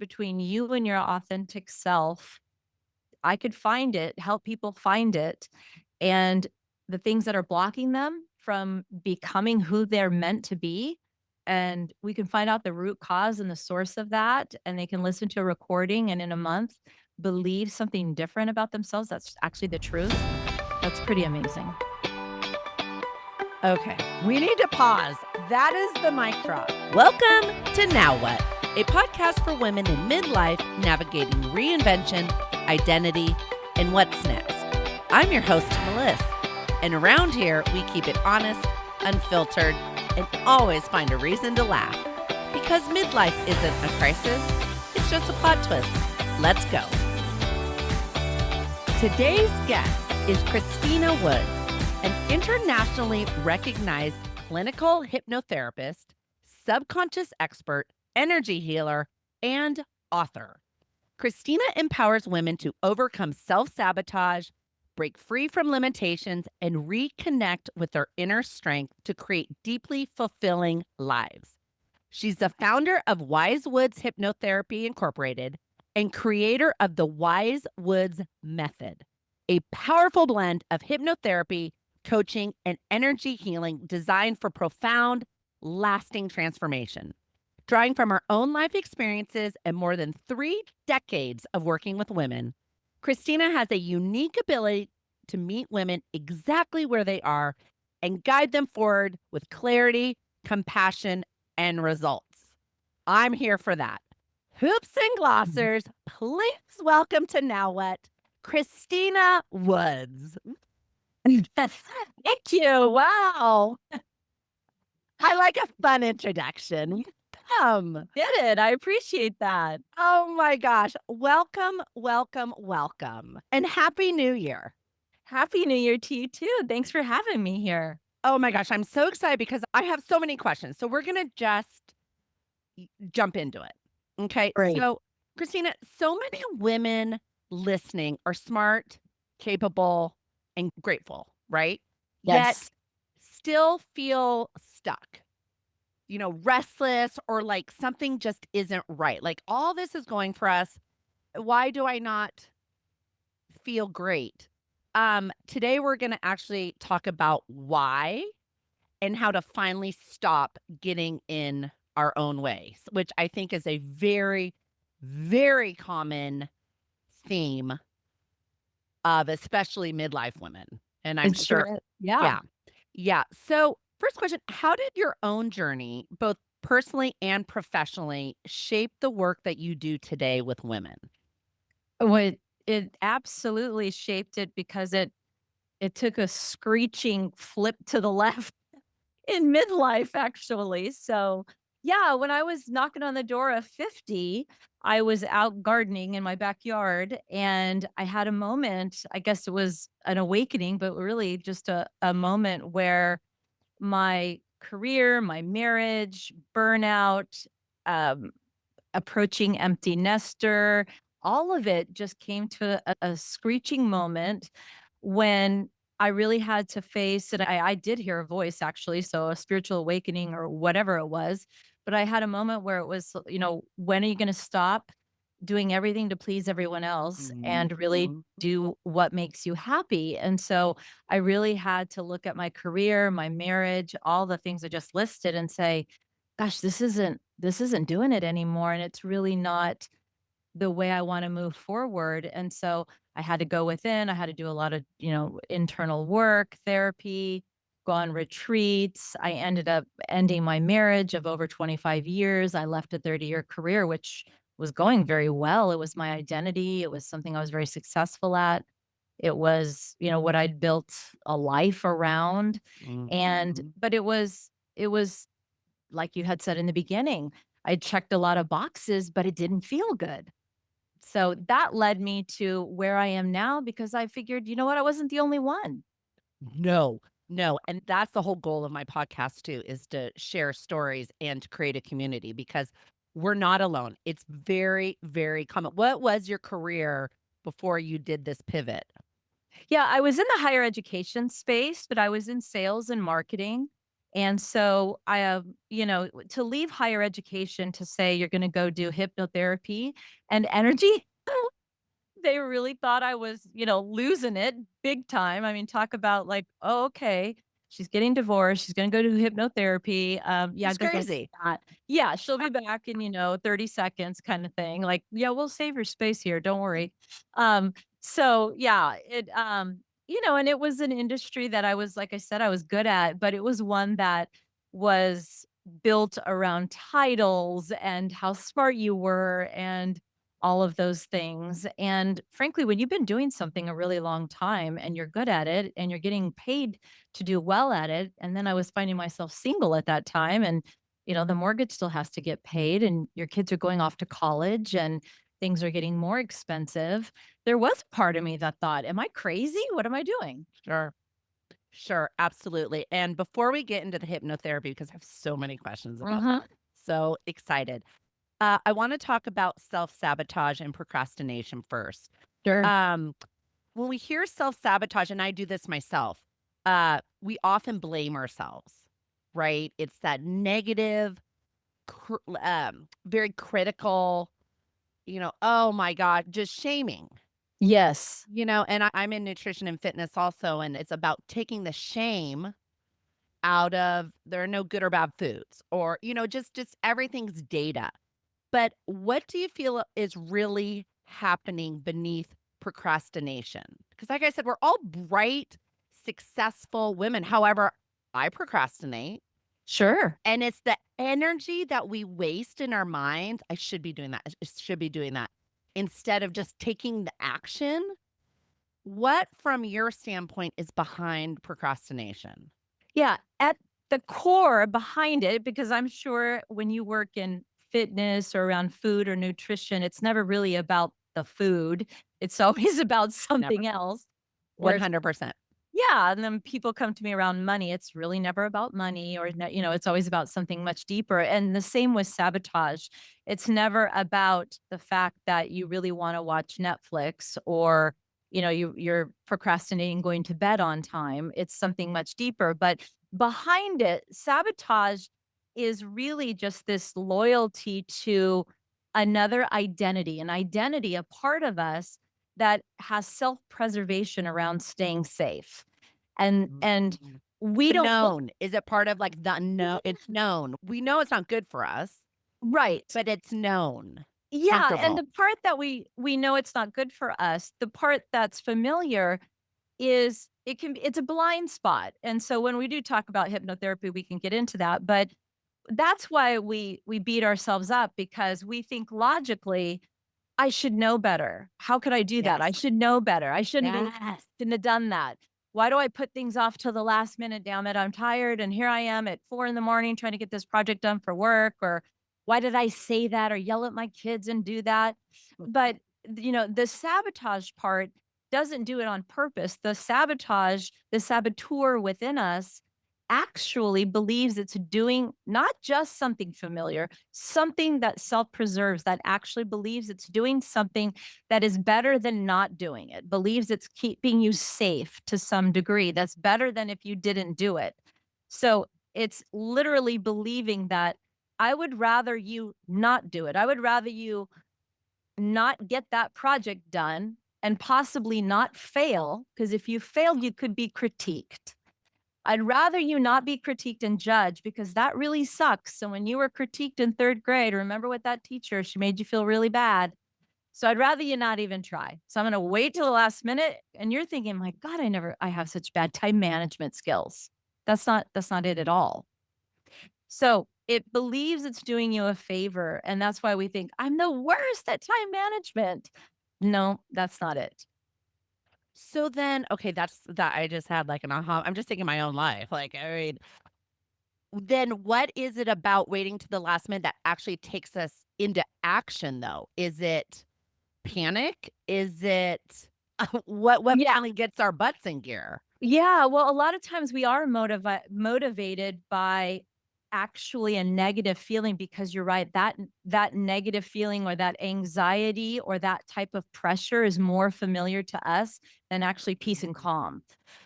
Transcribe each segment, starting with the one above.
between you and your authentic self. I could find it, help people find it, and the things that are blocking them from becoming who they're meant to be. And we can find out the root cause and the source of that. And they can listen to a recording and in a month believe something different about themselves. That's actually the truth. That's pretty amazing. Okay, we need to pause. That is the mic drop. Welcome to Now What, a podcast for women in midlife navigating reinvention, identity, and what's next. I'm your host, Melissa, and around here we keep it honest, unfiltered, and always find a reason to laugh. Because midlife isn't a crisis, it's just a plot twist. Let's go. Today's guest is Christina Woods, an internationally recognized clinical hypnotherapist, subconscious expert, energy healer, and author. Christina empowers women to overcome self-sabotage, break free from limitations, and reconnect with their inner strength to create deeply fulfilling lives. She's the founder of Wise Woods Hypnotherapy Incorporated and creator of the Wise Woods Method, a powerful blend of hypnotherapy, coaching, and energy healing designed for profound, lasting transformation. Drawing from her own life experiences and more than 3 decades of working with women, Christina has a unique ability to meet women exactly where they are and guide them forward with clarity, compassion, and results. I'm here for that. Hoops and glossers, please welcome to Now What, Christina Woods. Thank you. Wow. I like a fun introduction. Did it. I appreciate that. Oh my gosh. Welcome, welcome, welcome. And Happy New Year. Happy New Year to you too. Thanks for having me here. Oh my gosh. I'm so excited because I have so many questions. So we're going to just jump into it. Okay. Great. So, Christina, so many women listening are smart, capable, and grateful, right? Yet Yes. still feel stuck, restless, or like something just isn't right. Like all this is going for us. Why do I not feel great? Today we're going to actually talk about why and how to finally stop getting in our own way, which I think is a very, very common theme of especially midlife women. And I'm It sure, sure is. Yeah. yeah. Yeah. So, first question, how did your own journey, both personally and professionally, shape the work that you do today with women? It absolutely shaped it because it took a screeching flip to the left in midlife, actually. So, yeah, when I was knocking on the door of 50, I was out gardening in my backyard and I had a moment. I guess it was an awakening, but really just a moment where my career, my marriage, burnout, um, approaching empty nester, all of it just came to a screeching moment when I really had to face, and I did hear a voice actually, so a spiritual awakening or whatever it was. But I had a moment where it was, when are you going to stop doing everything to please everyone else and really Mhm. do what makes you happy? And so I really had to look at my career, my marriage, all the things I just listed and say, gosh, this isn't doing it anymore. And it's really not the way I want to move forward. And so I had to go within. I had to do a lot of, internal work, therapy, go on retreats. I ended up ending my marriage of over 25 years. I left a 30-year career, which was going very well. It was my identity. It was something I was very successful at. It was, what I'd built a life around. And, Mhm. but it was like you had said in the beginning, I checked a lot of boxes, but it didn't feel good. So that led me to where I am now because I figured, you know what? I wasn't the only one. No, no. And that's the whole goal of my podcast too, is to share stories and to create a community because we're not alone. It's very, very common. What was your career before you did this pivot? Yeah, I was in the higher education space, but I was in sales and marketing. And so I, to leave higher education to say you're going to go do hypnotherapy and energy, they really thought I was, losing it big time. I mean, talk about like, "Oh, okay, she's getting divorced, she's gonna go to hypnotherapy, yeah, It's good luck crazy. with that. Yeah, she'll be back in, 30 seconds," kinda thing, like, "Yeah, we'll save your space here, don't worry." Um, so yeah, and it was an industry that I was like I said, I was good at, but it was one that was built around titles and how smart you were and all of those things. And frankly, when you've been doing something a really long time and you're good at it and you're getting paid to do well at it, and then I was finding myself single at that time, and the mortgage still has to get paid, and your kids are going off to college, and things are getting more expensive. There was a part of me that thought, "Am I crazy? What am I doing?" Sure. Sure, absolutely. And before we get into the hypnotherapy, because I have so many questions about Uh-huh. that, so excited. I want to talk about self sabotage and procrastination first. Sure. Um, when we hear self sabotage, and I do this myself, we often blame ourselves, right? It's that negative, very critical, oh my God, just shaming. Yes. And I'm in nutrition and fitness also, and it's about taking the shame out of there are no good or bad foods or, just everything's data. But what do you feel is really happening beneath procrastination? Because like I said, we're all bright, successful women. However, I procrastinate Sure. and it's the energy that we waste in our minds. I should be doing that. I should be doing that instead of just taking the action. What, from your standpoint, is behind procrastination? Yeah, at the core behind it, because I'm sure when you work in fitness or around food or nutrition, it's never really about the food. It's always about Never. something else where it's 100%. yeah, and then people come to me around money. It's really never about money or it's always about something much deeper. And the same with sabotage. It's never about the fact that you really want to watch Netflix or you're procrastinating going to bed on time. It's something much deeper, but behind it, sabotage is really just this loyalty to another identity, an identity, a part of us that has self-preservation around staying safe. And Mm. we The don't wa known. Is it part of, like, the unknown? It's known. We know it's not good for us, right. but it's known. Yeah, and Comfortable. the part that we know it's not good for us, the part that's familiar is it's a blind spot. And so when we do talk about hypnotherapy, we can get into that, but that's why we beat ourselves up because we think logically, I should know better. How could I do that? Yes. I should know better. I Yes. shouldn't have done that. Why do I put things off till the last minute? Damn it. I'm tired. And here I am at 4 in the morning trying to get this project done for work. Or why did I say that or yell at my kids and do that? But, the sabotage part doesn't do it on purpose. The sabotage, the saboteur within us actually believes it's doing not just something familiar, something that self-preserves, that actually believes it's doing something that is better than not doing it, believes it's keeping you safe to some degree. That's better than if you didn't do it. So it's literally believing that I would rather you not do it. I would rather you not get that project done and possibly not fail, because if you failed, you could be critiqued. I'd rather you not be critiqued and judged because that really sucks. So when you were critiqued in 3rd grade, remember what that teacher, she made you feel really bad. So I'd rather you not even try. So I'm going to wait till the last minute and you're thinking, "My god, I have such bad time management skills." That's not it at all. So it believes it's doing you a favor and that's why we think, "I'm the worst at time management." No, that's not it. So then, okay, that's that I just had like an aha. I'm just thinking my own life. Like, I mean, then what is it about waiting to the last minute that actually takes us into action though? Is it panic? Is it what Yeah. finally gets our butts in gear? Yeah, well, a lot of times we are motivated by actually a negative feeling because you're right, that negative feeling or that anxiety or that type of pressure is more familiar to us than actually peace and calm.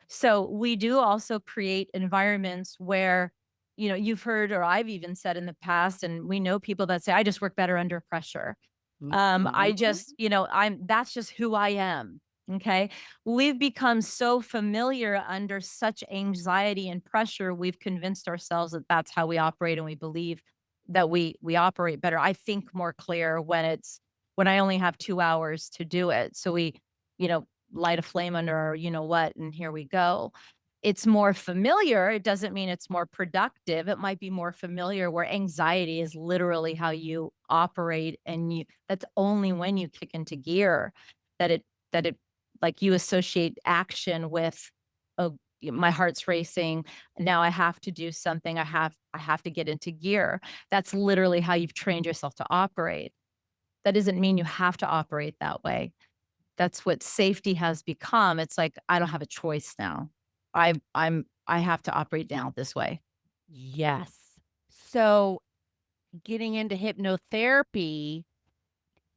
So, we do also create environments where you've heard or I've even said in the past, and we know people that say, "I just work better under pressure." I Mhm. just, that's just who I am. Okay. We've become so familiar under such anxiety and pressure. We've convinced ourselves that that's how we operate. And we believe that we operate better. I think more clear when I only have 2 hours to do it. So we, you know, light a flame under our, what, and here we go. It's more familiar. It doesn't mean it's more productive. It might be more familiar where anxiety is literally how you operate, and that's only when you kick into gear that it like you associate action with, oh, my heart's racing. Now I have to do something. I have to get into gear. That's literally how you've trained yourself to operate. That doesn't mean you have to operate that way. That's what safety has become. It's like, I don't have a choice now. I have to operate now this way. Yes. So, getting into hypnotherapy,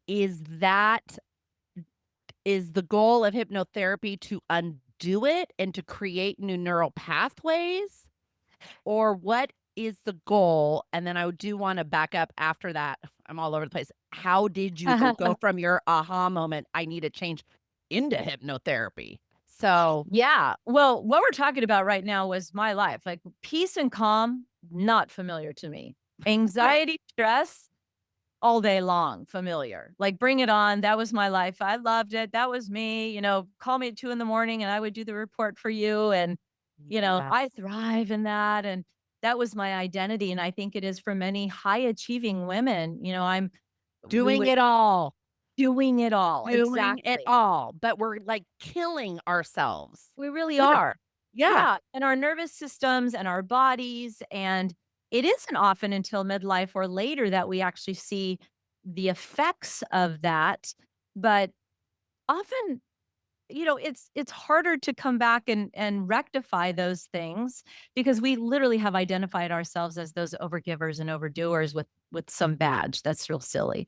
is that is the goal of hypnotherapy to undo it and to create new neural pathways? Or what is the goal? And then I do wanna back up after that. I'm all over the place. How did you go from your aha moment, "I need a change," into hypnotherapy? So Yeah. Well, what we're talking about right now was my life. Like peace and calm, not familiar to me. Anxiety, stress, all day long, familiar. Like, bring it on. That was my life. I loved it. That was me. Call me at 2 in the morning and I would do the report for you. And, I Yes. thrive in that. And that was my identity. And I think it is for many high achieving women. We Doing would it all. doing it all. Doing it Exactly. all, but we're, like, killing ourselves. We really Literally. are. Yeah. Yeah, and our nervous systems and our bodies, and it isn't often until midlife or later that we actually see the effects of that, but often, it's harder to come back and rectify those things because we literally have identified ourselves as those overgivers and overdoers with some badge. That's real silly,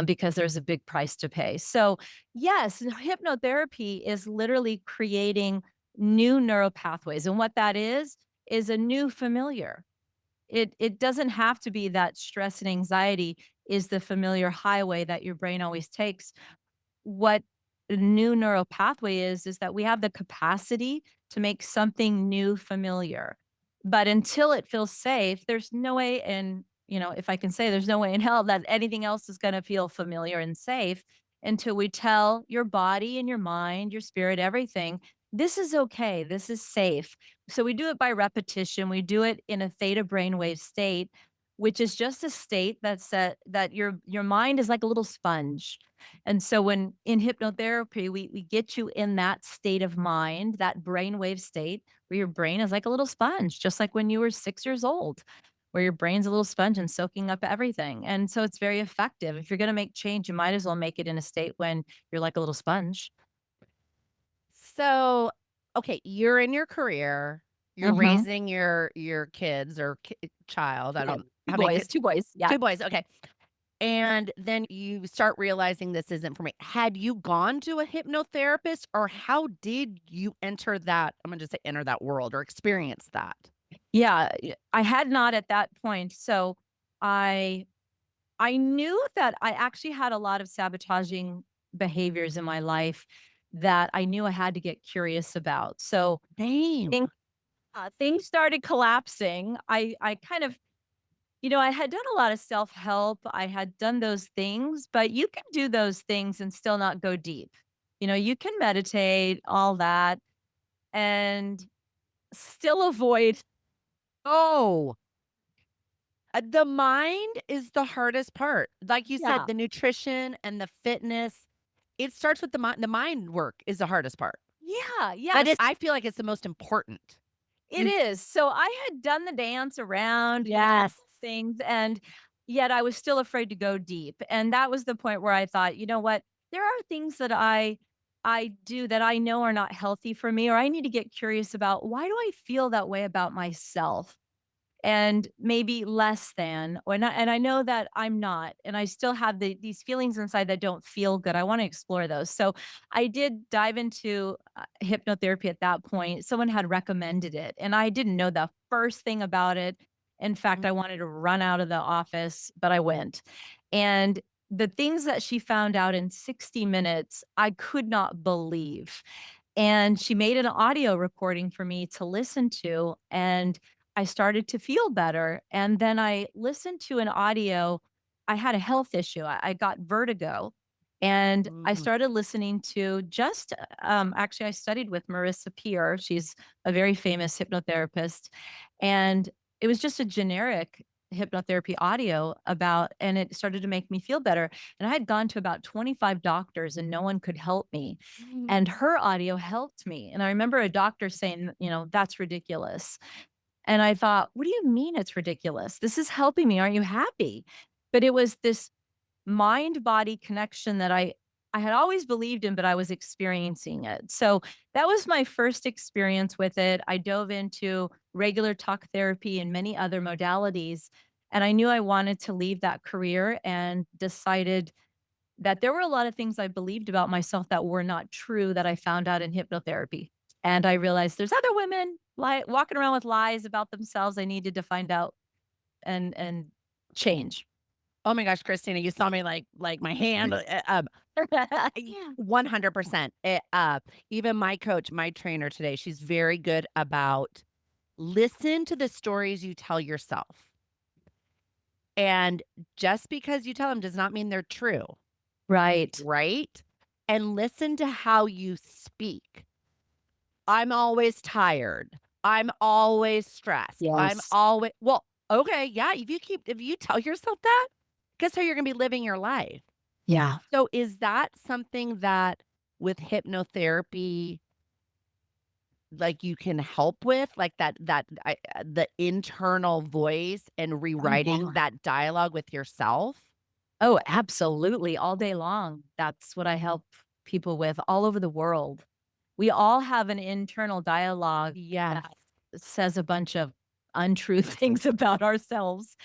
because there's a big price to pay. So, yes, hypnotherapy is literally creating new neural pathways, and what that is a new familiar. It doesn't have to be that stress and anxiety is the familiar highway that your brain always takes. What the new neural pathway is that we have the capacity to make something new familiar. But until it feels safe, there's no way in, if I can say, there's no way in hell that anything else is going to feel familiar and safe until we tell your body and your mind, your spirit, everything, this is okay. This is safe. So we do it by repetition. We do it in a theta brainwave state, which is just a state that your mind is like a little sponge. And so when in hypnotherapy, we get you in that state of mind, that brainwave state where your brain is like a little sponge, just like when you were 6 years old, where your brain's a little sponge and soaking up everything. And so it's very effective. If you're going to make change, you might as well make it in a state when you're like a little sponge. So, okay, you're in your career, you're Hmm. raising your kids or child, I Yeah. don't Two how many boys, kids? two boys. Yeah. 2 boys, okay. And then you start realizing this isn't for me. Had you gone to a hypnotherapist, or how did you enter that, I'm gonna just say enter that world or experience that? Yeah. I had not at that point. So I I knew that I actually had a lot of sabotaging behaviors in my life that I knew I had to get curious about. So Same. things things started collapsing. I kind of, I had done a lot of self-help. I had done those things, but you can do those things and still not go deep. You can meditate, all that, and still avoid. Oh, the mind is the hardest part. Like you said, Yeah. the nutrition and the fitness, it starts with the mind work is the hardest part. Yeah, But yes. I feel like it's the most important. It You is. So I had done the dance around, Yes. things, and yet I was still afraid to go deep. And that was the point where I thought, you know what? There are things that I do that I know are not healthy for me, or I need to get curious about, why do I feel that way about myself? And maybe less than, and I know that I'm not, and I still have these feelings inside that don't feel good. I want to explore those. So I did dive into hypnotherapy at that point. Someone had recommended it, and I didn't know the first thing about it. In fact, I wanted to run out of the office, but I went. And the things that she found out in 60 minutes, I could not believe. And she made an audio recording for me to listen to, and I started to feel better. And then I listened to an audio. I had a health issue. I got vertigo. And I Mhm. started listening to just, actually, I studied with Marissa Peer. She's a very famous hypnotherapist. And it was just a generic hypnotherapy audio about, and it started to make me feel better. And I had gone to about 25 doctors and no one could help me. Mhm. And her audio helped me. And I remember a doctor saying, that's ridiculous. And I thought, what do you mean it's ridiculous? This is helping me. Aren't you happy? But it was this mind body connection that I had always believed in, but I was experiencing it. So that was my first experience with it. I dove into regular talk therapy and many other modalities. And I knew I wanted to leave that career and decided that there were a lot of things I believed about myself that were not true that I found out in hypnotherapy. And I realized there's other women walking around with lies about themselves I needed to find out and change. Oh my gosh, Christina, you saw me like my hand, 100%. Even my coach, my trainer today, she's very good about listen to the stories you tell yourself. And just because you tell them does not mean they're true, Right. right? And listen to how you speak. I'm always tired. I'm always stressed. I'm Yes. always well, okay, yeah, if you tell yourself that, guess how you're gonna be living your life. Yeah. So is that something that with hypnotherapy, like, you can help with? Like, the internal voice and Oh, rewriting yeah. that dialogue with yourself? Oh, absolutely, all day long. That's what I help people with all over the world. We all have an internal dialogue Yes. that says a bunch of untrue things about ourselves,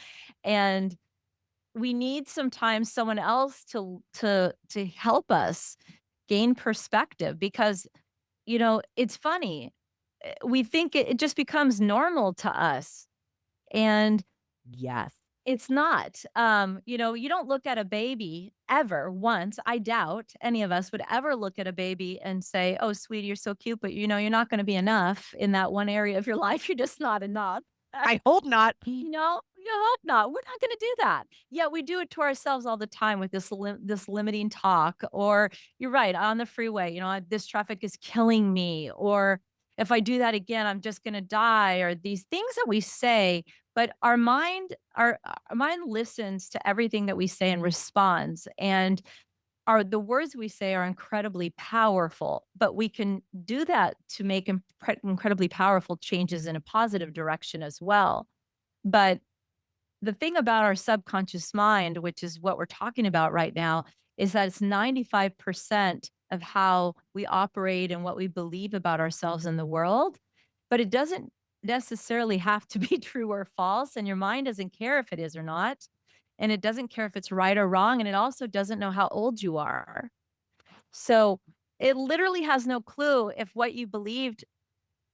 and we need sometimes someone else to help us gain perspective because, it's funny. We think it just becomes normal to us, and Yes. it's not. You don't look at a baby ever once. I doubt any of us would ever look at a baby and say, "Oh, sweetie, you're so cute, but you're not going to be enough in that one area of your life. You're just not enough." I hope not. You hope not. We're not going to do that. Yet we do it to ourselves all the time with this limiting talk. Or you're right on the freeway. This traffic is killing me. Or if I do that again, I'm just going to die. Or these things that we say, but our mind listens to everything that we say and responds. And the words we say are incredibly powerful, but we can do that to make incredibly powerful changes in a positive direction as well. But the thing about our subconscious mind, which is what we're talking about right now, is that it's 95% of how we operate and what we believe about ourselves in the world. But it doesn't necessarily have to be true or false. And your mind doesn't care if it is or not. And it doesn't care if it's right or wrong. And it also doesn't know how old you are. So it literally has no clue if what you believed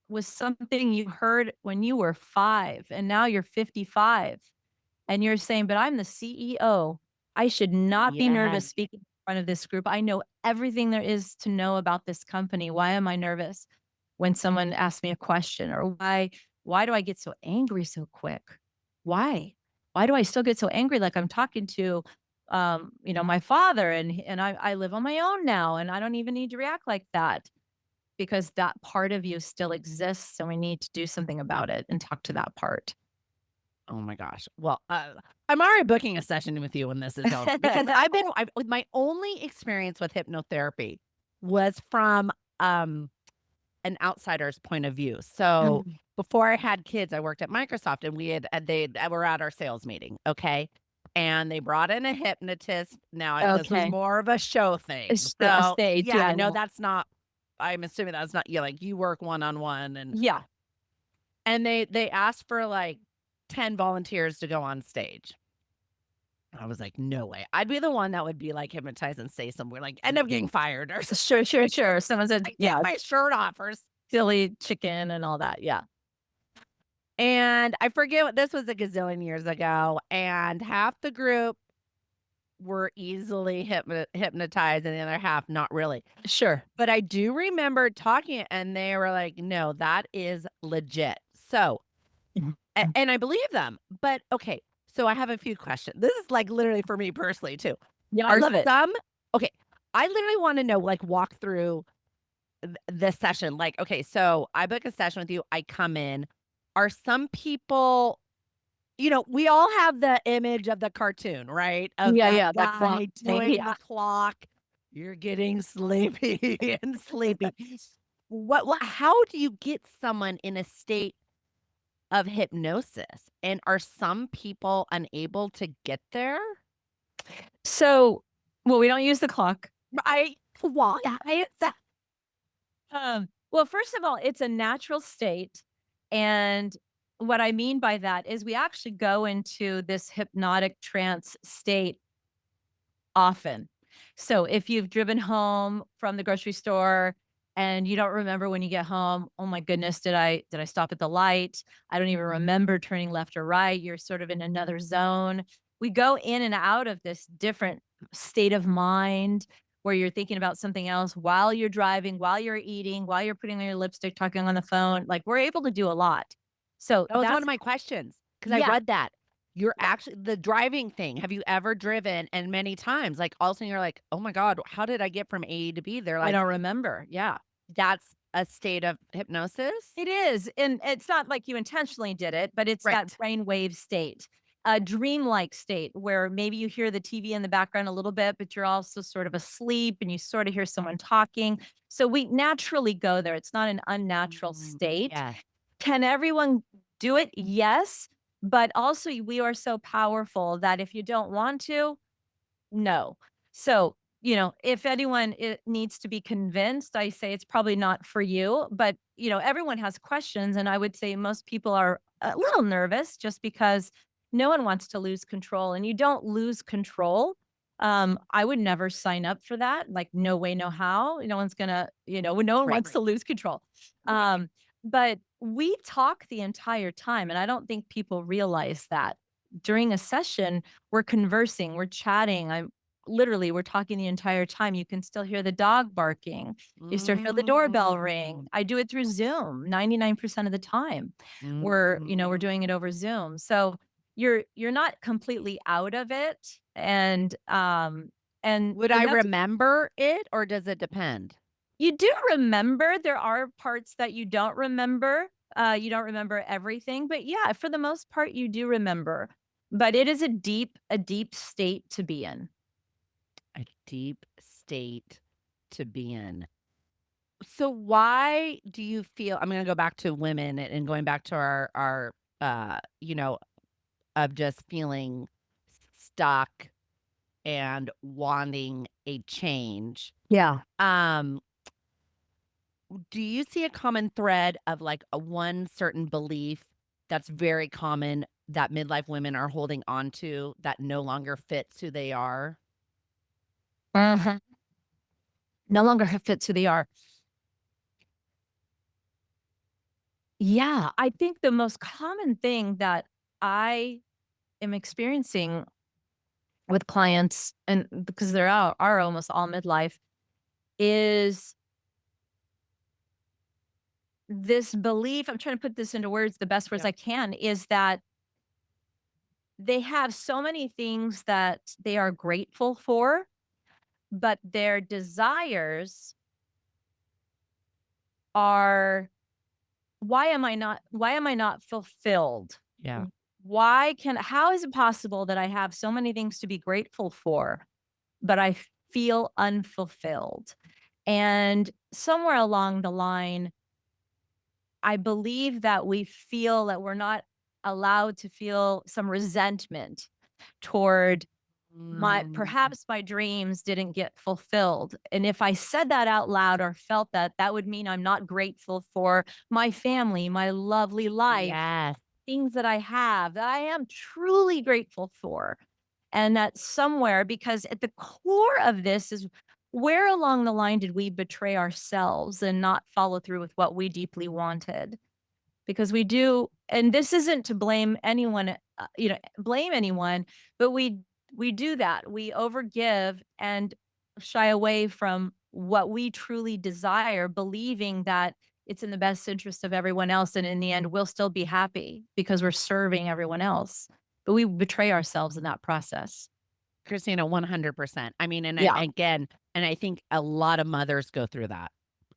was something you heard when you were 5 and now you're 55 and you're saying, "But I'm the CEO. I should not be Yes. nervous speaking in front of this group. I know everything there is to know about this company. Why am I nervous when someone asks me a question? Or why do I get so angry so quick? Why? Why do I still get so angry like I'm talking to my father and I live on my own now and I don't even need to react like that because that part of you still exists and we need to do something about it and talk to that part." Oh my gosh. Well, I'm already booking a session with you when this is over because I've with my only experience with hypnotherapy was from an outsider's point of view. So Mm. before I had kids, I worked at Microsoft and they were at our sales meeting. Okay. And they brought in a hypnotist. Now, this was Okay. more of a show thing. A So stage, yeah, yeah, no, yeah. that's not, I'm assuming that's not you. Like you work one on one Yeah. and they asked for like 10 volunteers to go on stage. I was like, no way. I'd be the one that would be like hypnotized and say somewhere like end up getting fired or something. Sure, sure, sure. Someone said, Like take yeah, my shirt off or silly chicken and all that. Yeah. And I forget what this was a gazillion years ago, and half the group were easily hypnotized and the other half not really. Sure. But I do remember talking and they were like, "No, that is legit." So, Mhm. and I believe them. But okay, so I have a few questions. This is like literally for me personally too. Yeah, I Are love it. some okay, I literally want to know, like, walk through the session. Like, okay, so I book a session with you, I come in. Are some people, we all have the image of the cartoon, right? Of Yeah, that yeah, that clock guy thing, doing yeah. the clock. You're getting sleepy and sleepy. How do you get someone in a state of hypnosis? And are some people unable to get there? So, well, we don't use the clock. Why is that? Well, first of all, it's a natural state, and what I mean by that is we actually go into this hypnotic trance state often. So if you've driven home from the grocery store and you don't remember when you get home, "Oh my goodness, did I stop at the light? I don't even remember turning left or right." You're sort of in another zone. We go in and out of this different state of mind where you're thinking about something else while you're driving, while you're eating, while you're putting on your lipstick, talking on the phone. Like, we're able to do a lot. So That was one that's of my questions because I yeah, read that. You're yeah. actually the driving thing. Have you ever driven? And many times, like, all of a sudden you're like, "Oh my god, how did I get from A to B?" They're I like, don't remember. Yeah. "That's a state of hypnosis?" It is, and it's not like you intentionally did it, but it's that Right. brainwave state, a dreamlike state where maybe you hear the TV in the background a little bit, but you're also sort of asleep and you sort of hear someone talking. So we naturally go there. It's not an unnatural state. Yes. Can everyone do it? Yes. But also, we are so powerful that if you don't want to, no. So, if anyone needs to be convinced, I say it's probably not for you, but everyone has questions. And I would say most people are a little nervous just because no one wants to lose control and you don't lose control. I would never sign up for that. Like, no way, no how. No one's gonna, no one Right. wants to lose control. Right. But we talk the entire time. And I don't think people realize that during a session, we're conversing, we're chatting. We're talking the entire time. You can still hear the dog barking. You still hear the doorbell ring. Mm. I do it through Zoom 99% of the time. We're Mm. doing it over Zoom. So you're not completely out of it. Would I And that's remember it or does it depend? you do remember. There are parts that you don't remember. You don't remember everything, but yeah, for the most part, you do remember. But it is a deep state to be in. A deep state to be in. So why do you feel I'm gonna go back to women and going back to our of just feeling stuck and wanting a change. Yeah. Um, do you see a common thread of like a one certain belief that's very common that midlife women are holding on to that no longer fits who they are? Mhm. No longer fits who they are. Yeah, I think the most common thing that I am experiencing with clients, and because are almost all midlife, is this belief. I'm trying to put this into words, the best words Yeah. I can, is that they have so many things that they are grateful for, but their desires are, why am I not fulfilled? Yeah. How is it possible that I have so many things to be grateful for, but I feel unfulfilled? And somewhere along the line, I believe that we feel that we're not allowed to feel some resentment toward Mm, perhaps my dreams didn't get fulfilled. And if I said that out loud or felt that, that would mean I'm not grateful for my family, my lovely life, yes. things that I have that I am truly grateful for. And that somewhere, because at the core of this is, where along the line did we betray ourselves and not follow through with what we deeply wanted? because we do, and this isn't to blame anyone, blame anyone, but we do that. We overgive and shy away from what we truly desire, believing that it's in the best interest of everyone else, and in the end, we'll still be happy because we're serving everyone else, but we betray ourselves in that process. Christina, 100%. I mean, Yeah. again, and I think a lot of mothers go through that.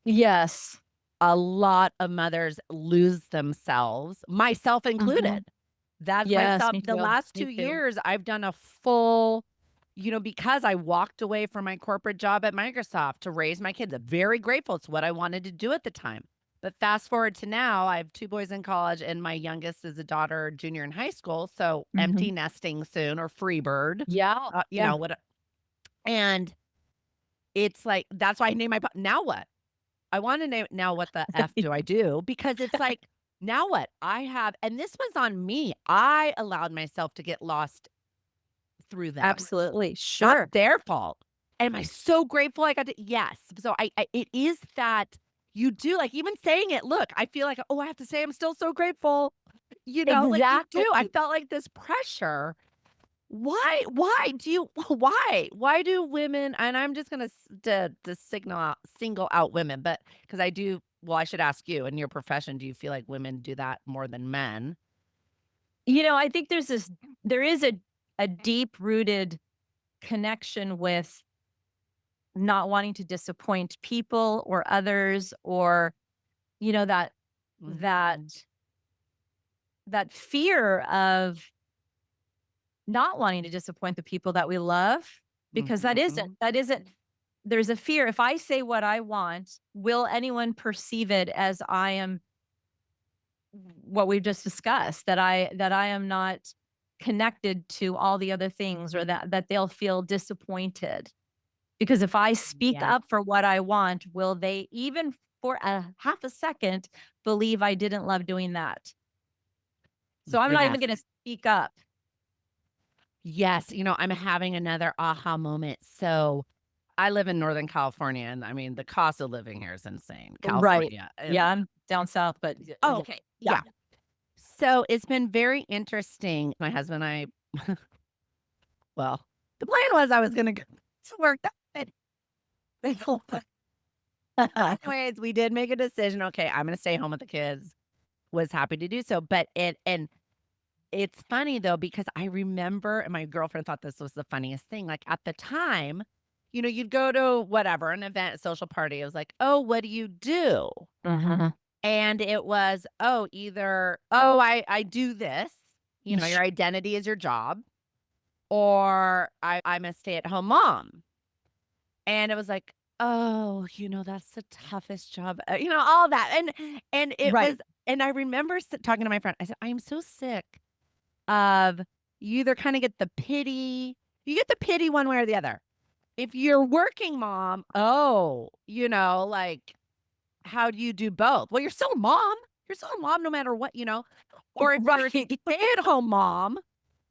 Yes. A lot of mothers lose themselves, myself Mhm. included. That's Yes, myself. me The too, last me 2 too. years, I've done a full because I walked away from my corporate job at Microsoft to raise my kids. I'm very grateful. It's what I wanted to do at the time. But fast forward to now, I have 2 boys in college, and my youngest is a daughter, junior in high school, so Mhm. empty nesting soon or free bird, Yeah, yeah. what and it's like that's why I named my now what? I wanna know now what the F do I do? Because it's like, now what? I have and this was on me. I allowed myself to get lost through them, Absolutely, not sure. their fault. Am I so grateful I got to yes. So I it is that you do, like, even saying it, look, I feel like, "Oh, I have to say I'm still so grateful." Like, you do. I Exactly. felt like this pressure. Why do you why? Why do women and I'm just gonna to single out women, but because I do well, I should ask you, in your profession, do you feel like women do that more than men? I think there is a deep-rooted connection with not wanting to disappoint people or others, or, that that Mhm, that fear of not wanting to disappoint the people that we love, because mhm. that isn't there's a fear. If I say what I want, will anyone perceive it as I am what we've just discussed, that I am not connected to all the other things, or that they'll feel disappointed. Because if I speak Yes, up for what I want, will they, even for a half a second, believe I didn't love doing that? So I'm not even yes, gonna speak up. yes, I'm having another aha moment. So, I live in Northern California, and, I mean, the cost of living here is insane. Right. California, Yeah, I'm down south, but oh, yeah. okay, Yeah. yeah. So, it's been very interesting. My husband and I well, the plan was I was gonna go to work that anyways, we did make a decision, "Okay, I'm gonna stay home with the kids." Was happy to do so, but it's funny though because I remember and my girlfriend thought this was the funniest thing, like, at the time, you'd go to whatever, an event, a social party, it was like, "Oh, what do you do?" Mhm. And it was, "Oh, either, oh, I do this," Yeesh. your identity is your job, or I'm a stay-at-home mom. And it was like, "Oh, that's the toughest job," all that, and it was Right. and I remember talking to my friend, I said, "I am so sick of you either kinda get the pity you get the pity one way or the other. If you're working mom, oh, like, how do you do both? Well, you're still a mom. You're still a mom no matter what, or if you're a Right. stay-at-home mom,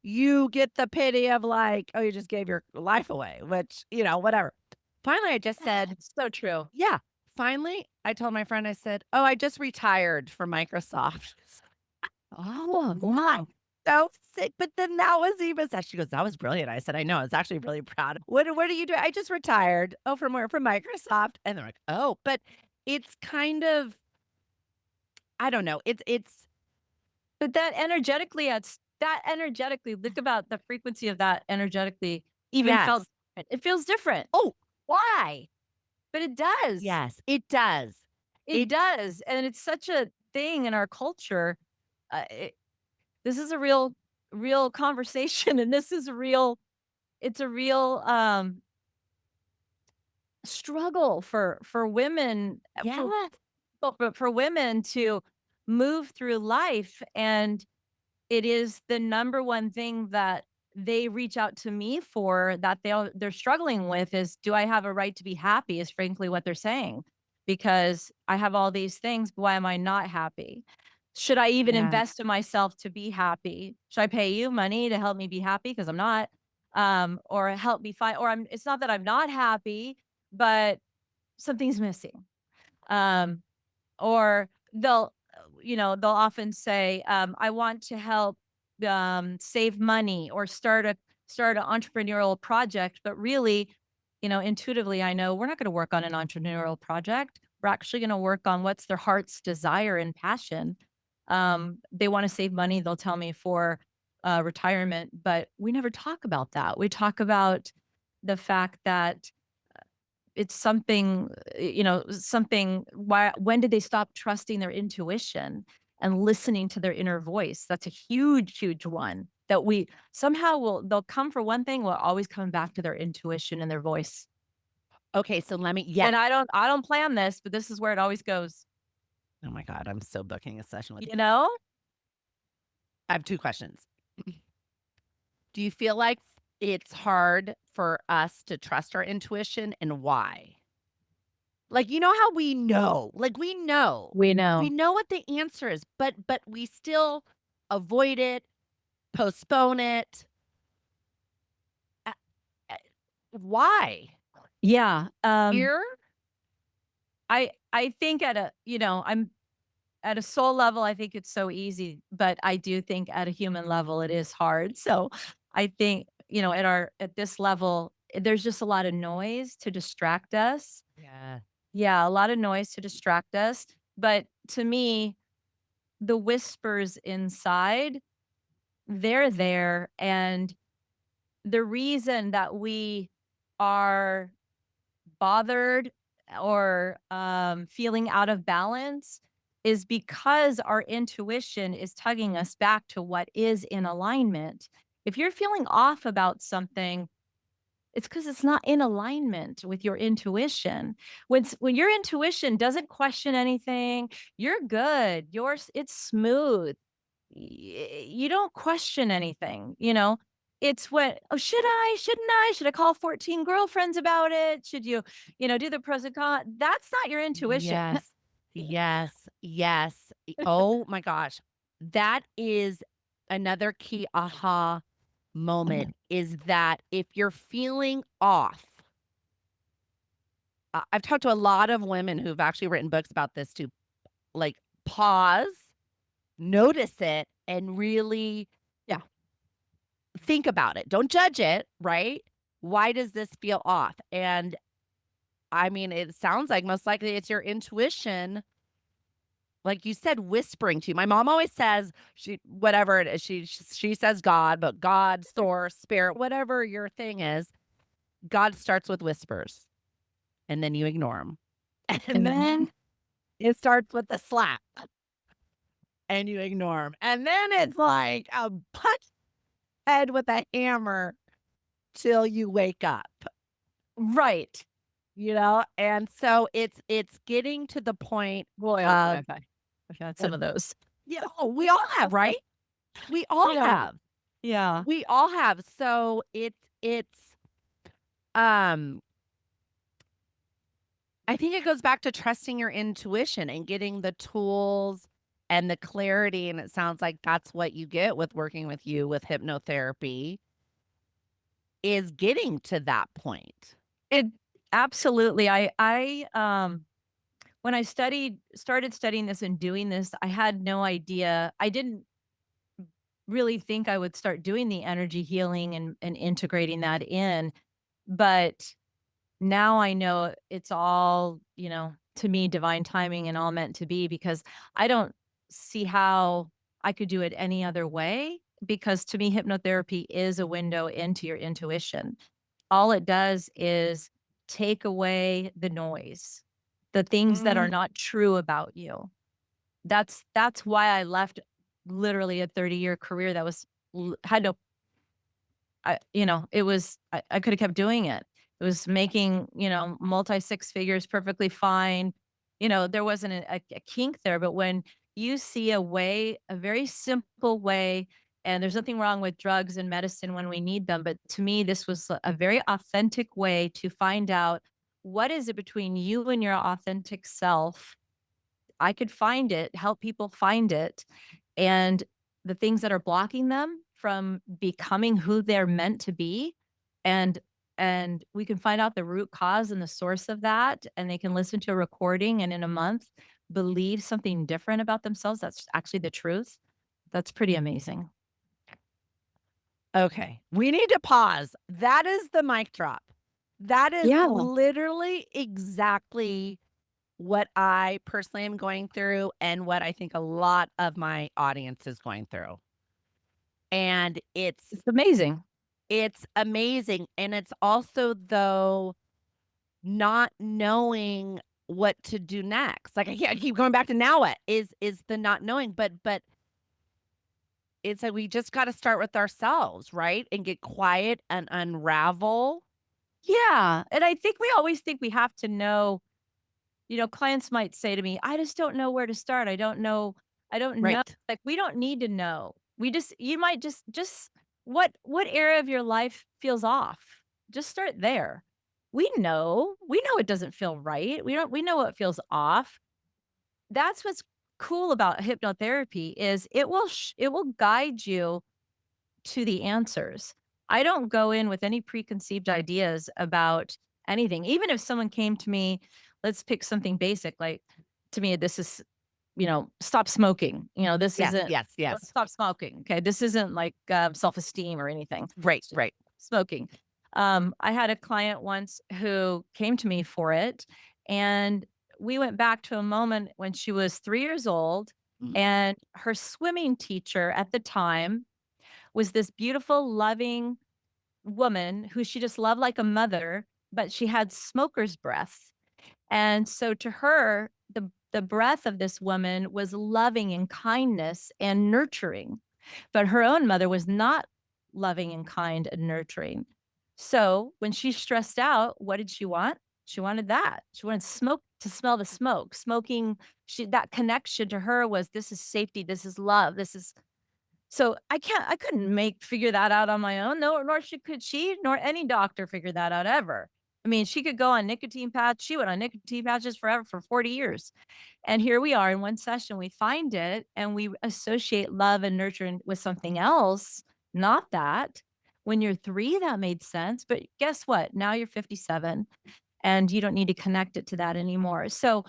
you get the pity of like, oh, you just gave your life away, which, whatever." Finally, I just said, So true. yeah. Finally, I told my friend, I said, "Oh, I just retired from Microsoft." Oh, wow. So sick, but then that was even sad. She goes, "That was brilliant." I said, "I know, I was actually really proud." What do you do?" "I just retired." "Oh, from where?" "From Microsoft." And they're like, "Oh," but it's kind of I don't know. It's But that energetically, think about the frequency of that energetically even felt yes. different. It feels different, Oh, why? but it does. Yes, it does. It It does, and it's such a thing in our culture. This is a real conversation, and this is a real it's a real, struggle for women, yeah. for women to move through life, and it is the number one thing that they reach out to me for, that they're struggling with, is, "Do I have a right to be happy?" is frankly what they're saying. Because I have all these things, but why am I not happy? Should I even Yes. invest in myself to be happy? Should I pay you money to help me be happy? Because I'm not. Or help me find, or it's not that I'm not happy, but something's missing. Um, or they'll they'll often say, I want to help save money or start an entrepreneurial project. But really, intuitively, I know we're not going to work on an entrepreneurial project. We're actually going to work on what's their heart's desire and passion. They want to save money, they'll tell me, for retirement, but we never talk about that. We talk about the fact that it's something, something. Why? When did they stop trusting their intuition and listening to their inner voice? That's a huge, huge one that we somehow they'll come for one thing, will always come back to their intuition and their voice. Okay, so let me yeah. And I don't plan this, but this is where it always goes, Oh my god, I'm so booking a session with you. you know? I have 2 questions. Do you feel like it's hard for us to trust our intuition, and why? Like, you know how we know, like, We we know. know what the answer is, but we still avoid it, postpone it. Uh, uh, why? Yeah. Fear? I think I'm at a soul level, I think it's so easy, but I do think at a human level it is hard. So I think, at this level, there's just a lot of noise to distract us. Yeah. Yeah, a lot of noise to distract us. But to me, the whispers inside, they're there. And the reason that we are bothered or feeling out of balance is because our intuition is tugging us back to what is in alignment. If you're feeling off about something, it's because it's not in alignment with your intuition. When your intuition doesn't question anything, you're good. It's smooth. You don't question anything, It's what, "Oh, should I? Shouldn't I? Should I call 14 girlfriends about it? Should you, do the pros and cons?" That's not your intuition. Yes. Yes. Yes. Oh my gosh. That is another key aha moment, is that if you're feeling off, I've talked to a lot of women who've actually written books about this too. Like, pause, notice it, and really Yeah. think about it. Don't judge it, right? Why does this feel off? And I mean, it sounds like most likely it's your intuition, like you said, whispering to you. My mom always says, she whatever it is, she says God, but God, source, spirit, whatever your thing is, God starts with whispers, and then you ignore them. And And then it starts with a slap, and you ignore them. And then it's like a punch head with a hammer till you wake up, right. you know? And so it's getting to the point Boy, oh boy, of I've had some of of those. yeah, oh, we all have, right? We all Yeah. have. Yeah. We all have. So it's um I think it goes back to trusting your intuition and getting the tools and the clarity, and it sounds like that's what you get with working with you with hypnotherapy, is getting to that point. It absolutely. When I started studying this and doing this, I had no idea. I didn't really think I would start doing the energy healing and integrating that in. But now I know it's all, to me, divine timing and all meant to be, because I don't see how I could do it any other way. Because to me, hypnotherapy is a window into your intuition. All it does is take away the noise, the things that are Mm, not true about you. That's why I left literally a 30-year career that was had no. It was, I could have kept doing it. It was making, multi six figures perfectly fine. There wasn't a kink there, but when you see a way, a very simple way, and there's nothing wrong with drugs and medicine when we need them, but to me, this was a very authentic way to find out what is it between you and your authentic self. I could find it, help people find it, and the things that are blocking them from becoming who they're meant to be, and we can find out the root cause and the source of that, and they can listen to a recording, and in a month, believe something different about themselves that's actually the truth, that's pretty amazing. Okay, we need to pause. That is the mic drop. That is Yeah. literally exactly what I personally am going through and what I think a lot of my audience is going through. And It's amazing. it's amazing, and it's also, though, not knowing what to do next. Like, I keep going back to now what is the not knowing, but it's like we just gotta start with ourselves, right? And get quiet and unravel. Yeah, and I think we always think we have to know. Clients might say to me, "I just don't know where to start. I don't know." Right. Like, we don't need to know. We just you might just what area of your life feels off? Just start there. We know it doesn't feel right. We know what feels off. That's what's cool about hypnotherapy is it will guide you to the answers. I don't go in with any preconceived ideas about anything. Even if someone came to me, let's pick something basic, like to me, this is, stop smoking. This Yes, isn't, yes, yes. stop smoking. Okay. This isn't like self esteem or anything. Right, It's just right. smoking. I had a client once who came to me for it. And we went back to a moment when she was 3 years old. Mm. And her swimming teacher at the time was this beautiful, loving woman who she just loved like a mother, but she had smoker's breath. And so to her, the breath of this woman was loving and kindness and nurturing, but her own mother was not loving and kind and nurturing. So when she stressed out, what did she want? She wanted that. She wanted smoke to smell the smoke. Smoking, that connection to her was this is safety, this is love, this is so I couldn't figure that out on my own, nor could she, nor any doctor figure that out ever. I mean, she could go on nicotine patch. She went on nicotine patches forever for 40 years. And here we are in one session, we find it and we associate love and nurture with something else, not that. When you're 3, that made sense. But guess what? Now you're 57 and you don't need to connect it to that anymore. So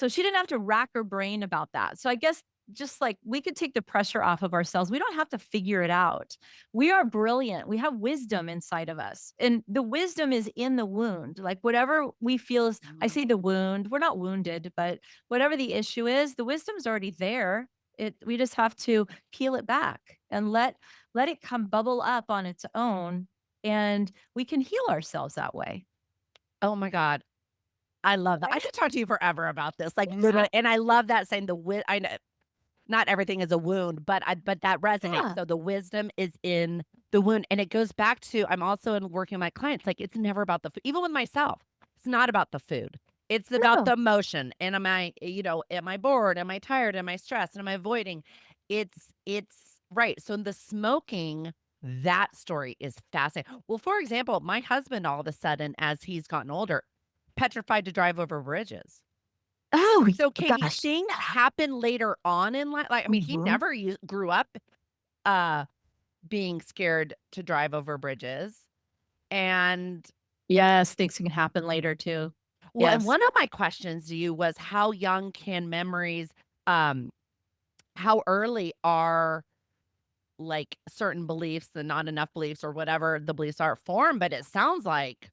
she didn't have to rack her brain about that. So I guess just like we could take the pressure off of ourselves. We don't have to figure it out. We are brilliant. We have wisdom inside of us. And the wisdom is in the wound. Like whatever we feel is, I Mhm. say the wound, we're not wounded, but whatever the issue is, the wisdom's already there. We just have to peel it back and let it come bubble up on its own. And we can heal ourselves that way. Oh my god. I love that. I Right? could talk to you forever about this, like, Yeah. literally, and I love that saying I know not everything is a wound, but that resonates. Yeah. So the wisdom is in the wound, and it goes back to I'm also in working with my clients, like, it's never about the food. Even with myself, it's not about the food. It's about No. the emotion, and am I bored? Am I tired? Am I stressed? Am I avoiding? It's right. So in the smoking, that story is fascinating. Well, for example, my husband all of a sudden, as he's gotten older, petrified to drive over bridges. Oh, So can you gosh. think happen later on in life? Like, I mean, he Mhm. never grew up uh being scared to drive over bridges. And Yes, things can happen later too. well, and Yes. one of my questions to you was how young can memories um how early are like certain beliefs and not enough beliefs or whatever the beliefs are formed, but it sounds like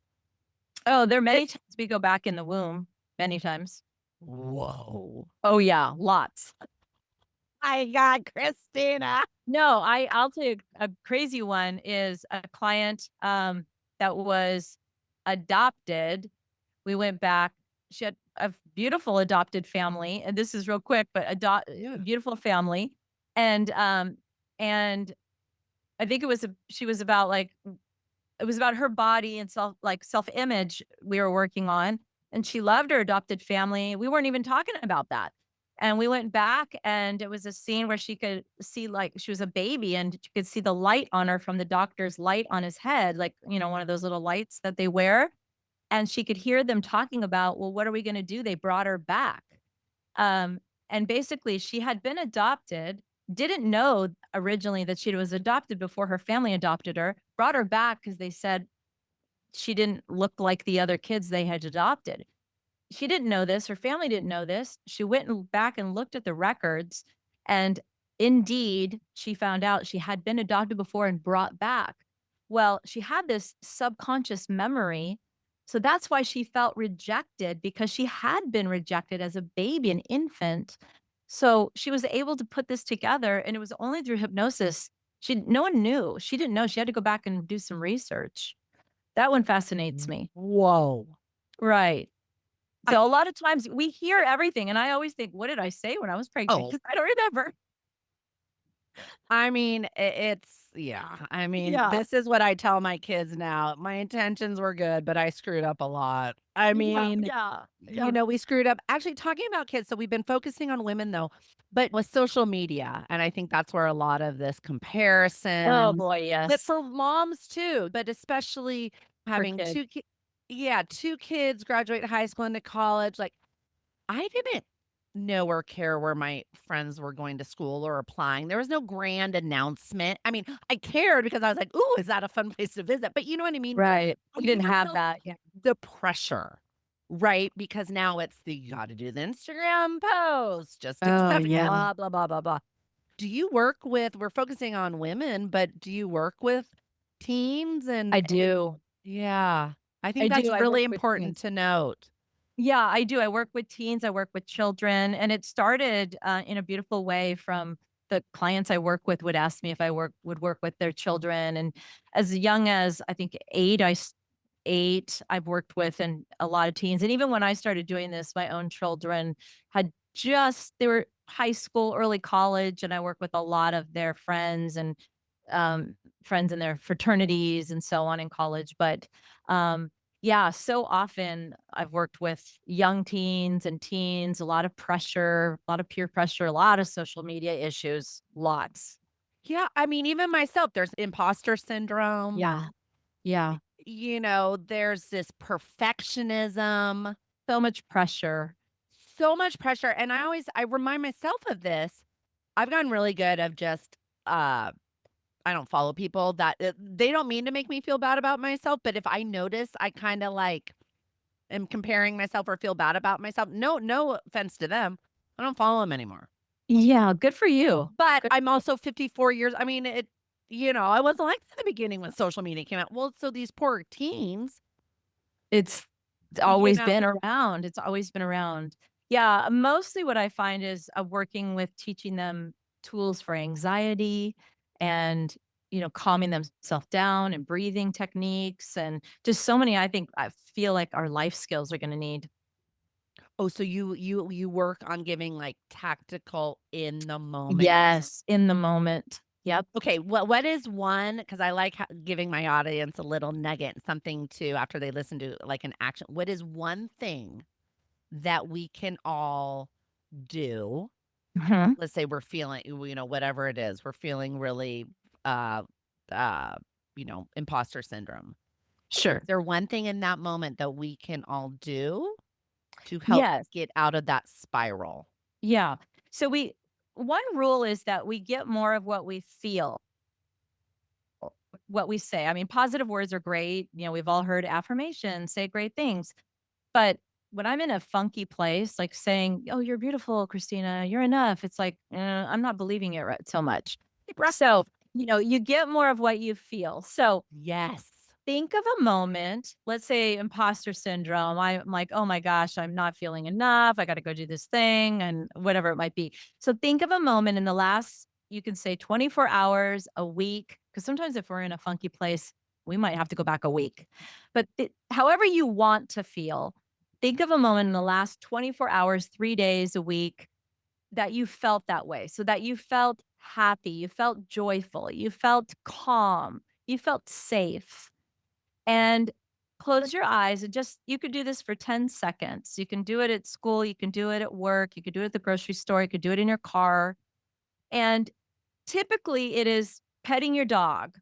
Oh, there are it many times we go back in the womb, many times. whoa. Oh, yeah, lots. My God, Christina. No, I'll tell you a crazy one is a client, that was adopted. We went back. She had a beautiful adopted family, and this is real quick, but Yeah. beautiful family, and, and I think she was about, like it was about her body and self-image we were working on, and she loved her adopted family. We weren't even talking about that. And we went back and it was a scene where she could see like she was a baby and you could see the light on her from the doctor's light on his head, like, one of those little lights that they wear. And she could hear them talking about, well, what are we going to do? They brought her back. Um, and basically, she had been adopted, didn't know originally that she was adopted before her family adopted her, brought her back because they said she didn't look like the other kids they had adopted. she didn't know this, her family didn't know this. She went and back and looked at the records, and indeed, she found out she had been adopted before and brought back. Well, she had this subconscious memory, so that's why she felt rejected because she had been rejected as a baby, an infant. So, she was able to put this together, and it was only through hypnosis. She no one knew. She didn't know. She had to go back and do some research. That one fascinates me. Whoa. Right. I, So a lot of times we hear everything, and I always think, "What did I say when I was pregnant?" oh, Because I don't remember. I mean, it's yeah. I mean, Yeah. this is what I tell my kids now. My intentions were good, but I screwed up a lot. I Yeah, mean, yeah, you yep. know, we screwed up. Actually, talking about kids, so we've been focusing on women though, but with social media, and I think that's where a lot of this Oh, comparison, boy, but yes. for moms too, but especially For having kids. 2 ki yeah, 2 kids graduate high school into college, like, I didn't know or care where my friends were going to school or applying. There was no grand announcement. I mean, I cared because I was like, "Ooh, is that a fun place to visit?" But you know what I mean? Right. I We didn't never have felt that, yeah. the pressure, right? Because now it's the you gotta do the Instagram post, just Oh, accept yeah. blah, blah, blah, blah, blah. Do you work with we're focusing on women, but do you work with teens I and do. yeah, I I think that's do, I work really with important teens. to note. Yeah, I do. I work with teens, I work with children, and it started, in a beautiful way from the clients I work with would ask me if I would work with their children, and as young as, I think, 8, 8, I've worked with and a lot of teens, and even when I started doing this, my own children had just they were high school, early college, and I work with a lot of their friends and, um, friends in their fraternities and so on in college, but, yeah, so often I've worked with young teens and teens, a lot of pressure, a lot of peer pressure, a lot of social media issues, lots. Yeah, I mean, even myself, there's imposter syndrome. Yeah, yeah, You know, there's this perfectionism, so much pressure. so much pressure, and I remind myself of this. I've gotten really good of just, I don't follow people that they don't mean to make me feel bad about myself, but if I notice I kinda, like, am comparing myself or feel bad about myself, no offense to them, I don't follow them anymore. Yeah, good for you. But Good. I'm also 54 years I mean, I wasn't like this in the beginning when social media came out. Well, so these poor teens, It's you always know been around, it's always been around. Yeah, mostly what I find is, working with teaching them tools for anxiety and, calming themselves down and breathing techniques and just so many I feel like our life skills are gonna need. Oh, so you work on giving, like, tactical in the moment. Yes, in the moment. Yep. Okay, what is one? Because I like ho giving my audience a little nugget, something to after they listen to, like, an action. What is one thing that we can all do? Mhm. Let's say we're feeling whatever it is, we're feeling really, uh uh, imposter syndrome. Is Sure. there one thing in that moment that we can all do to help Yes. get out of that spiral? Yeah. So we one rule is that we get more of what we feel, what we say. I mean, positive words are great. We've all heard affirmations, say great things. But when I'm in a funky place, like saying, "Oh, you're beautiful, Christina. You're enough." It's like, I'm not believing it right so much. Deep breath. So, you get more of what you feel. So, Yes. think of a moment, let's say imposter syndrome. I'm like, "Oh my gosh, I'm not feeling enough. I got to go do this thing," and whatever it might be. So, think of a moment in the last, you can say 24 hours, a week, because sometimes if we're in a funky place, we might have to go back a week. But however you want to feel, think of a moment in the last 24 hours, 3 days, a week that you felt that way. So that you felt happy, you felt joyful, you felt calm, you felt safe and close your eyes and just you could do this for 10 seconds. You can do it at school, you can do it at work, you could do it at the grocery store, you could do it in your car. And typically it is petting your dog,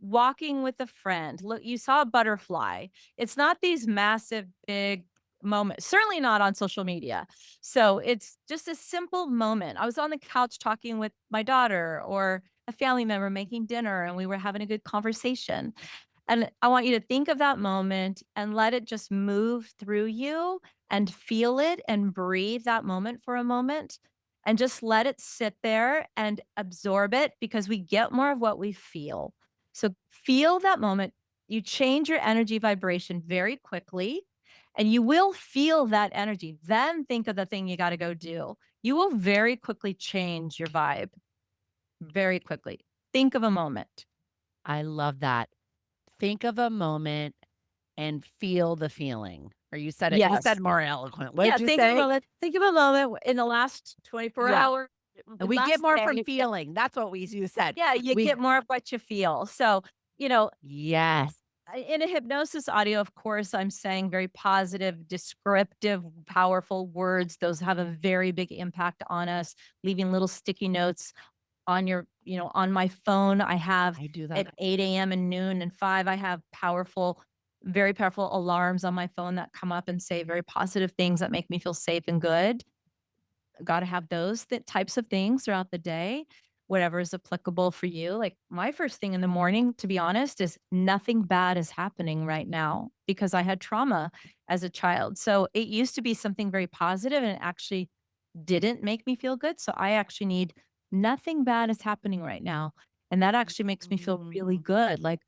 walking with a friend. Look, you saw a butterfly. It's not these massive big moments, certainly not on social media. So it's just a simple moment. I was on the couch talking with my daughter or a family member making dinner and we were having a good conversation And I want you to think of that moment and let it just move through you and feel it and breathe that moment for a moment and just let it sit there and absorb it because we get more of what we feel. So feel that moment. You change your energy vibration very quickly and you will feel that energy. Then think of the thing you got to go do. You will very quickly change your vibe very quickly. Think of a moment. I love that. Think of a moment and feel the feeling. Or you Yes. said more eloquent. What Yeah, did you say? think of a moment in the last 24 Yeah. hours, And we get last more from day. Yeah, feeling. That's what you said. yeah, you We get more of what you feel. So, you know, Yes. in a hypnosis audio, of course, I'm saying very positive, descriptive, powerful words. Those have a very big impact on us, leaving little sticky notes on on my phone. I have I do that. at 8 a.m. and noon and 5, I have very powerful alarms on my phone that come up and say very positive things that make me feel safe and good. Gotta have those types of things throughout the day, whatever is applicable for you. Like, my first thing in the morning, to be honest, is nothing bad is happening right now because I had trauma as a child. So, it used to be something very positive and it actually didn't make me feel good. So, I actually need nothing bad is happening right now. And that actually makes me feel really good. Like,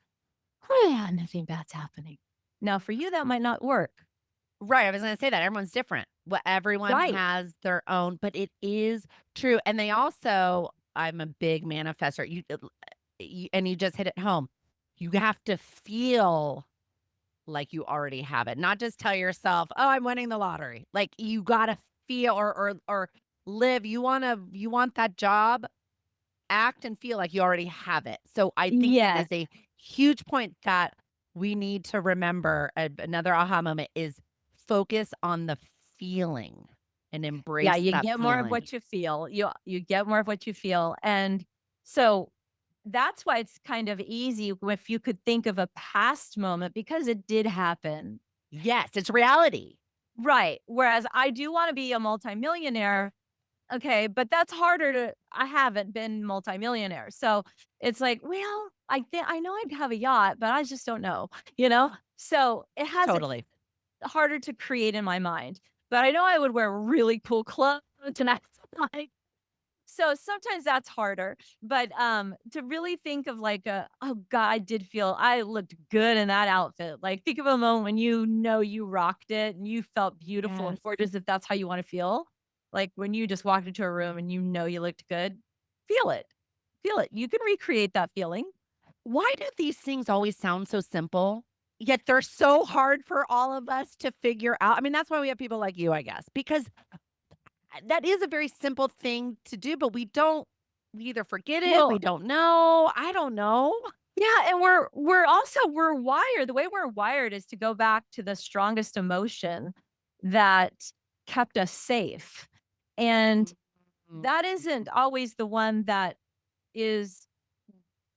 oh, yeah, nothing bad's happening. Now, for you, that might not work. Right, I was gonna say that everyone's different. What everyone Right. has their own, but it is true, and they also I'm a big manifestor. You just hit it home. You have to feel like you already have it, not just tell yourself, "Oh, I'm winning the lottery." Like, you gotta feel or live. You want that job, act and feel like you already have it. So I think that Yes. is a huge point that we need to remember. Another aha moment is focus on the feeling and Yeah, embrace you that get more of feeling. what you feel. You get more of what you feel, and so that's why it's kind of easy if you could think of a past moment because it did happen. Yes, it's reality. Right, whereas I do wanna be a multimillionaire, okay, but that's harder to I haven't been multimillionaire, so it's like, well, I know I'd have a yacht, but I just don't know, you know? So, it has it Totally. harder to create in my mind, but I know I would wear really cool clothes and I like so sometimes that's harder, but, to really think of like "Oh god, I looked good in that outfit." Like, think of a moment when you know you rocked it and you felt beautiful and Yes. gorgeous if that's how you wanna feel. Like, when you just walked into a room and you know you looked good, feel it. Feel it. You can recreate that feeling. Why do these things always sound so simple, yet they're so hard for all of us to figure out? I mean, that's why we have people like you, I guess, because that is a very simple thing to do, but we either forget it, we Well, don't know. I don't know. yeah, and we're wired the way we're wired is to go back to the strongest emotion that kept us safe, and Mm, that isn't always the one that is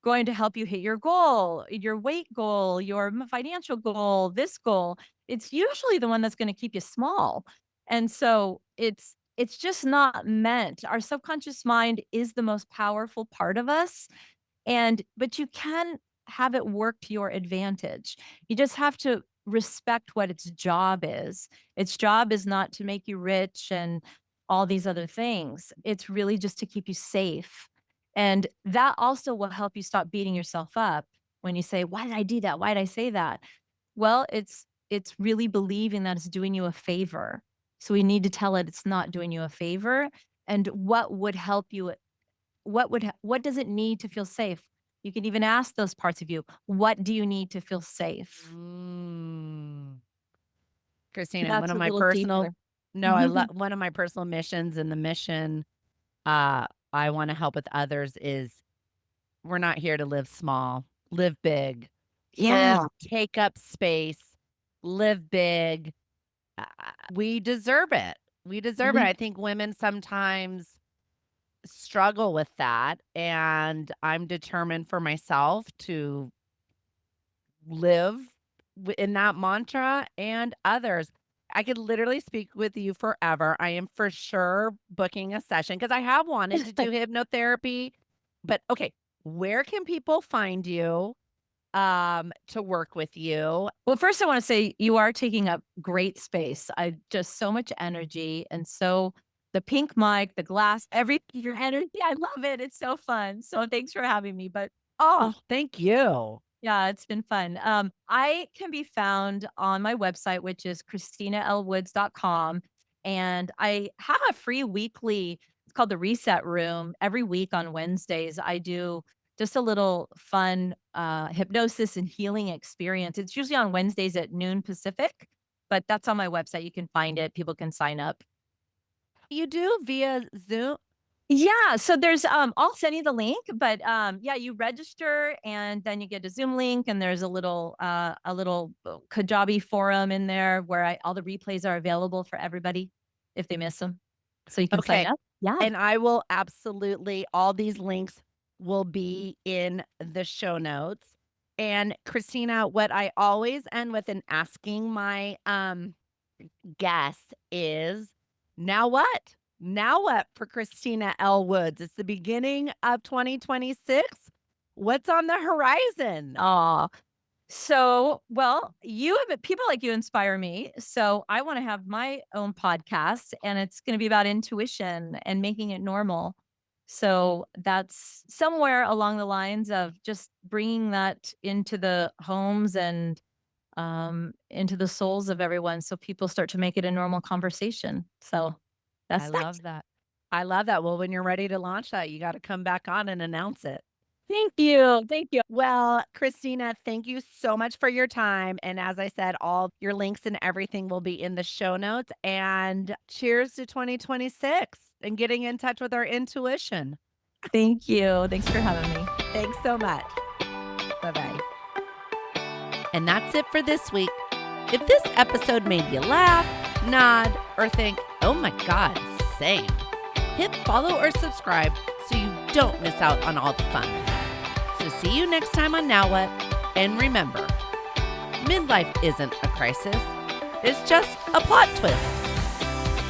going to help you hit your goal, your weight goal, your financial goal, this goal. It's usually the one that's gonna keep you small, and so it's just not meant our subconscious mind is the most powerful part of us, but you can have it work to your advantage. You just have to respect what its job is. Its job is not to make you rich and all these other things. It's really just to keep you safe. And that also will help you stop beating yourself up when you say, "Why did I do that? Why did I say that?" Well, it's really believing that it's doing you a favor. So we need to tell it it's not doing you a favor and what would help you what does it need to feel safe? You can even ask those parts of you, "What do you need to feel safe?" mm. Christina, one That's of a my little personal deeper. no, I love one of my personal missions and the mission I want to help with others is we're not here to live small, live big, Yeah. take up space, live big. We deserve it. We deserve it. We I think women sometimes struggle with that, and I'm determined for myself to live in that mantra and others. I could literally speak with you forever. I am for sure booking a session because I have wanted to do hypnotherapy. But okay, where can people find you? to work with you. Well, first I wanna say you are taking up great space. I just so much energy and so the pink mic, the glass, every your energy, I love it. It's so fun. So thanks for having me. But Oh, thank you. yeah, it's been fun. I can be found on my website, which is ChristinaLWoods.com. And I have a free weekly, it's called the Reset Room. Every week on Wednesdays, I do just a little fun hypnosis and healing experience. It's usually on Wednesdays at noon Pacific, but that's on my website. You can find it, people can sign up. You do via Zoom? Yeah, so there's I'll send you the link, but yeah, you register and then you get a Zoom link and there's a little Kajabi forum in there where all the replays are available for everybody if they miss them. So you can sign Okay. up. Yeah. And I will absolutely all these links will be in the show notes. And Christina, what I always end with in asking my guests is, now what? Now what for Christina L. Woods? It's the beginning of 2026. What's on the horizon? Aw. So, well, people like you inspire me. So I want to have my own podcast and it's going to be about intuition and making it normal. So that's somewhere along the lines of just bringing that into the homes and into the souls of everyone so people start to make it a normal conversation. So I that's that. love that. I love that. Well, when you're ready to launch that, you got to come back on and announce it. Thank you. Thank you. Well, Christina, thank you so much for your time. And as I said, all your links and everything will be in the show notes. And cheers to 2026 and getting in touch with our intuition. Thank you. Thanks for having me. Thanks so much. Bye bye. And that's it for this week. If this episode made you laugh, nod, or think, oh my God, same, hit follow or subscribe so you don't miss out on all the fun. So see you next time on Now What? And remember, midlife isn't a crisis, it's just a plot twist.